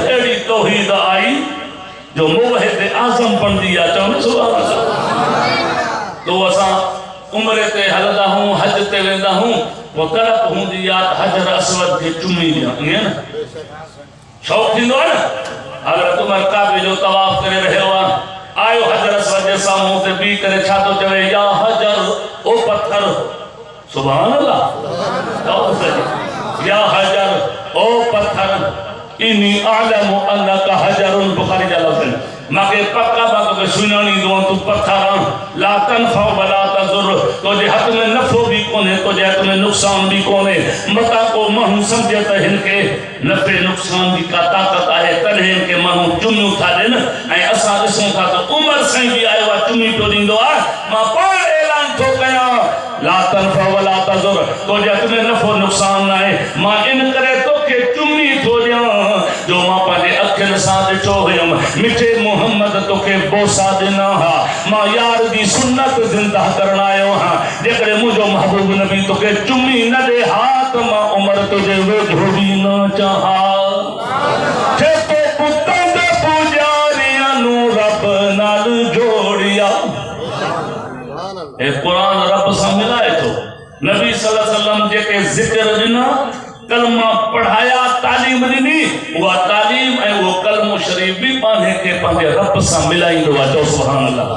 एड़ी तौहीद आई जो मुवहिद आज़म बंदी आ चवण सुभान अल्लाह। तो असां उम्र ते हलदा हूं, हज ते वेंदा हूं, वो तड़प हुंदी आ हजर असवद के चुमी ॾियां, ईअं न शौक़ थींदो आहे न। अगर तुम काबे जो तवाफ करे रहियो आ, आयो हजर असवद जे साम्हूं ते बी करे छा थो चवे, या हजर ओ पत्थर, सुभान अल्लाह, या हजर ओ पत्थर, इनी आलम अन्नका हजरुन, बुखारी जा लफ्ज़ माके पक्का बात के सुनानी दो तू पत्थर ला तनफा वला तजुर, तो जे हाथ में नफो भी कोने, तो जे हाथ में नुकसान भी कोने। मता को महू समझे त हिनके नफे नुकसान की का ताकत है, तने के महू चुमियो था देन। ए असा दिसों था तो उमर सही भी आयो चुमी तो दिंदो आ, मां पाण ऐलान तो कया ला तनफा वला तजुर, तो जे हाथ में नफो नुकसान ना है, मां इन करे तो के चुमी तो दिया जो मां पाने अखन सा दिठो हुयम, मिठे मोहम्मद तो के बोसा देना हा, मां यार दी सुन्नत जिंदा करना आयो हां। जेकरे मुझो महबूब नबी तो के चुमी न दे हाथ, मां उमर तुझे वे धोबी न चाहा। थे तो पुत्तां दे पुजारियां नु रब नाल जोड़िया। ए कुरान रब सा मिलाए तो नबी सल्लल्लाहु अलैहि वसल्लम जेके जिक्र दिना, कलमा पढ़ाया, तालीम दी, वो तालीम है वो कलमो शरीफ भी पाने के पंदे रब सा मिलाई दो। जो सुभान अल्लाह।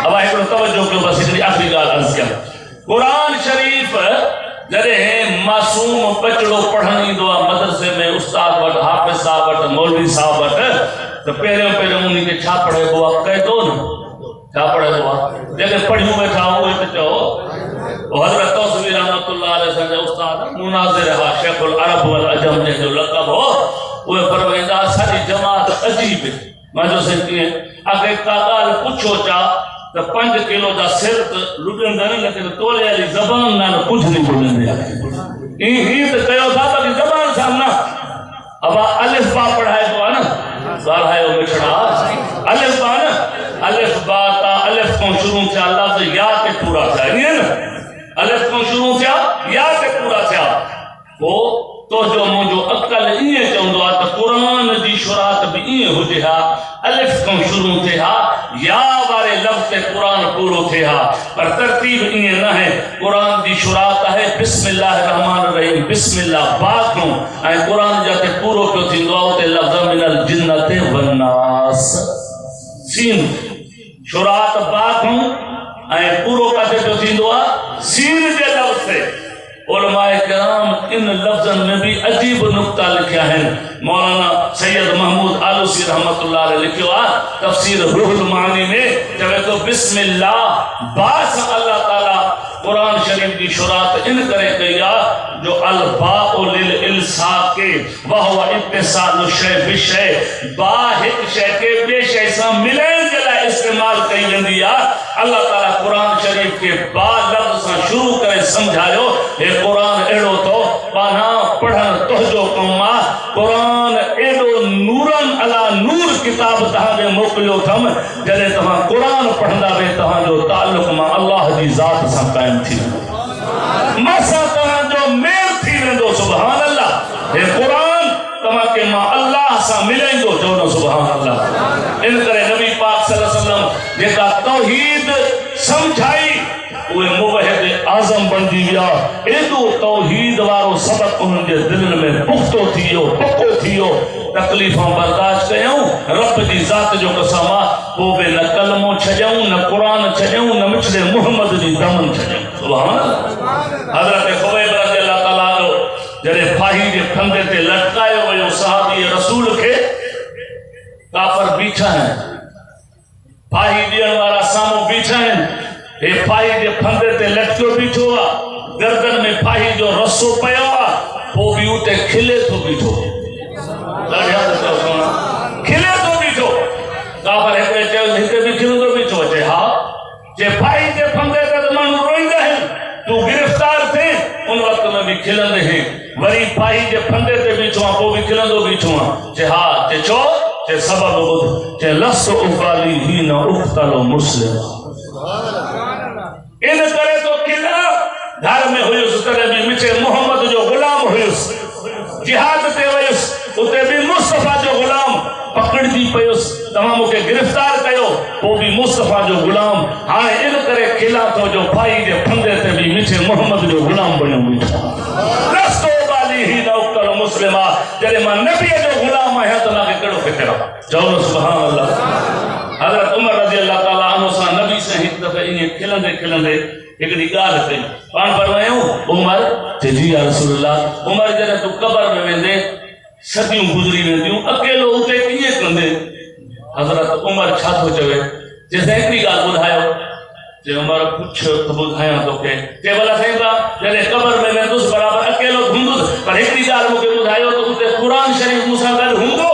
अब एक तवज्जो के बस इतनी आखिरी गाल अर्ज किया, कुरान शरीफ जरे मासूम बचड़ो पढ़नी दो मदरसे में उस्ताद वट, हाफिज साहब वट, मौलवी साहब वट, तो पहले पहले उन्हीं के छा पढ़े दो कह दो न, छा पढ़े दो जेके पढ़ियो बैठा हो तो चो हज़रत तौसीफ़ी रहमतुल्लाह अलैहि से उस्ताद मुनाज़िर हा शेखुल अरब वल अजम जो लक़ब हो, वो फरमाइंदा सारी जमात अजीब है। मां जो से के आगे का गाल पूछो चा तो 5 किलो दा सिर लुटंदा नहीं, लेकिन तोले वाली ज़बान ना कुछ नहीं बोलंदे। ई तो कयो था कि ज़बान सामना अब अलिफ बा पढ़ाए तो ना पढ़ायो बेछड़ा अलिफ बा ना, अलिफ बा ता अलिफ को शुरू से अल्लाह से या के पूरा चाहिए ना, अलिफ को शुरू से या के पूरा थिया वो तो जो मुझो अकल इए चंदो आ, तो कुरान दी शुरात भी इए हुजे हा, अलिफ को शुरू थे हा, या वाले लफ्ज से कुरान पूरो थे हा, पर तरतीब इए न है। कुरान दी शुरात है बिस्मिल्लाहिर रहमानिर रहीम, बिस्मिल्लाह बाखों ए कुरान जाते पूरो क्यों थिंदो ते लफ्ज मिनल जिन्नति वन नास, सीन शुरात बाखों ए पूरो काते तो थिंदो आ सीन जे लफ्ज से। उलमाए किराम इन लफ्ज़न में भी अजीब नुक्ता लिखा है। मौलाना सैयद महमूद आलूसी रहमतुल्लाह अलैह लिखो आ तफसीर रूहुल मानी में, जब तो बिस्मिल्लाह बास अल्लाह ताला कुरान शरीफ की शुरात इन करे कया जो अल बाउ लिल इल्साके व हुवा इत्तिसालु शै बिशै, बा एक शै के बे शै से मिलन के लिए इस्तेमाल कई वेंदी आ। अल्लाह ताला कुरान शरीफ के बा लफ्ज से शुरू करे समझायो, हे कुरान एड़ो तो पाना पढ़न तोजो कौमा, कुरान एड़ो नूरन अला नूर किताब तहां दे मोकलियो थम, जरे तहां कुरान पढ़ंदा वे तहां जो ताल्लुक मा अल्लाह दी जात सा कायम थी, मसा तहां जो मेल थी वेंदो। सुभान अल्लाह। हे कुरान तमा के मा अल्लाह सा मिलेंदो जो न सुभान अल्लाह। इन करे नबी पाक सल्लल्लाहु अलैहि वसल्लम जेका तौहीद समझाई उहे मुवहिद आज़म बंदी विया। एदो तौहीद वारो सबक उनके दिल में पुख्तो थियो, पक्को थियो, तकलीफां बर्दाश्त कयूं, रब जी जात जो कसमा वो बे न कलमो छजऊं, न कुरान छजऊं, न मिठड़े मोहम्मद जी दमन छजऊं। सुभान अल्लाह। हज़रत खुबैब रज़ियल्लाहु ताला अन्हु जरे फाही जे फंदे ते लटकायो वयो सहाबी रसूल के, काफर बीठा है, फाही ॾियण वारा साम्हूं बीठा आहिनि, हे फाही जे फंदे ते लटकियो बीठो आ, गर्दन में फाही जो रस्सो पयो आ, पोइ बि उते खिले थो बीठो, खिले थो बीठो। काफर हिकिड़े चयो हिते बि खिलंदो बीठो अचे, हा जे फाही जे फंदे ते त माण्हू रोईंदा आहिनि, तूं गिरफ़्तार थिए उन वक़्त में भी खिलंदे हैं, वरी फाही जे फंदे ते बीठो आ, पोइ बि खिलंदो बीठो आ, जे हा जे छो चे सबब बुध चे लस उबाली ही न उख्तलो मुस्लिम इन करे तो किला घर में हुयुस तरे भी मिचे मोहम्मद जो गुलाम हुयुस जिहाद ते वयुस उते भी मुस्तफा जो गुलाम पकड़ दी पयुस तमाम के गिरफ्तार कयो वो भी मुस्तफा जो गुलाम हाँ इन करे किला तो जो भाई के फंदे ते भी मिचे मोहम्मद जो गुलाम बनो बीठा रस्तो वाली ही नौकल मुस्लिमा जरे मां नबी जो गुलाम है तो ना के कड़ो फिक्र चलो सुभान अल्लाह हजरत उमर रजी अल्लाह ताला अन्हु सा नबी से एक दफे इन खिलंदे खिलंदे एकड़ी गाल कई पान फरमायो उमर जी या रसूलुल्लाह उमर जरे तू कब्र में वेंदे सदियों गुजरी वेंदियों अकेलो उते किए कंदे हजरत उमर छा तो चवे जैसे एकड़ी गाल बुधायो जे उमर कुछ तो बुधाया तो के भला सहीबा जरे कब्र में वेंदुस बराबर अकेलो धुंदुस पर एकड़ी गाल मुके बुधायो तो उते कुरान शरीफ मुसा गल हुंदो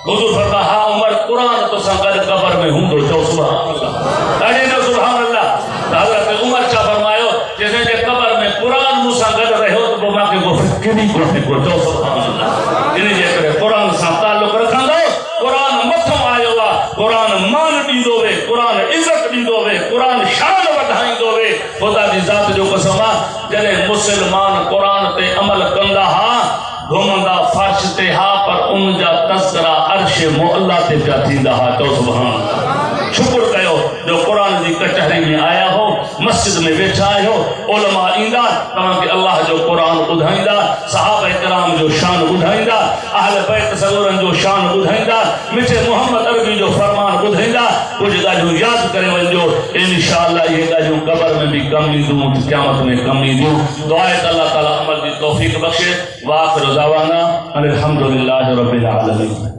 हुजूर फरमा हां उमर कुरान तो सा गल कब्र में हुंदो तो सुभान अल्लाह अरे न सुभान अल्लाह हजरत उमर चा फरमायो जैसे जे कब्र में कुरान मुसा गल रहो तो बोमा के वो केनी को तो सुभान अल्लाह इने जे करे कुरान सा ताल्लुक रखंदो कुरान मथम आयो वा कुरान मान दीदो वे कुरान इज्जत दीदो वे कुरान शान वधाईंदो वे खुदा दी जात जो कसम जने मुसलमान कुरान ते अमल कंदा हा घुमंदा फर्श ते हा पर उन जा तस्करा अर्श मुअल्ला ते पिया थींदा हा तो सुभान अल्लाह शुक्र कयो जो कुरान की कचहरी में आया हो मस्जिद में बैठा हो उलमा इंदा तमाम के अल्लाह जो कुरान बुधाइंदा सहाबा किराम जो शान बुधाइंदा अहले बैत सगोरन जो शान बुधाइंदा मिठे मोहम्मद अरबी जो फरमान बुधाइंदा कुछ गाजू याद करे वंजो इंशाअल्लाह ये गाजू कब्र में भी कम नी दूं क़यामत में कम नी दूं दुआ है अल्लाह ताला अमल की तौफीक बख्शे व आखिर दावाना अल्हम्दुलिल्लाहि रब्बिल आलमीन।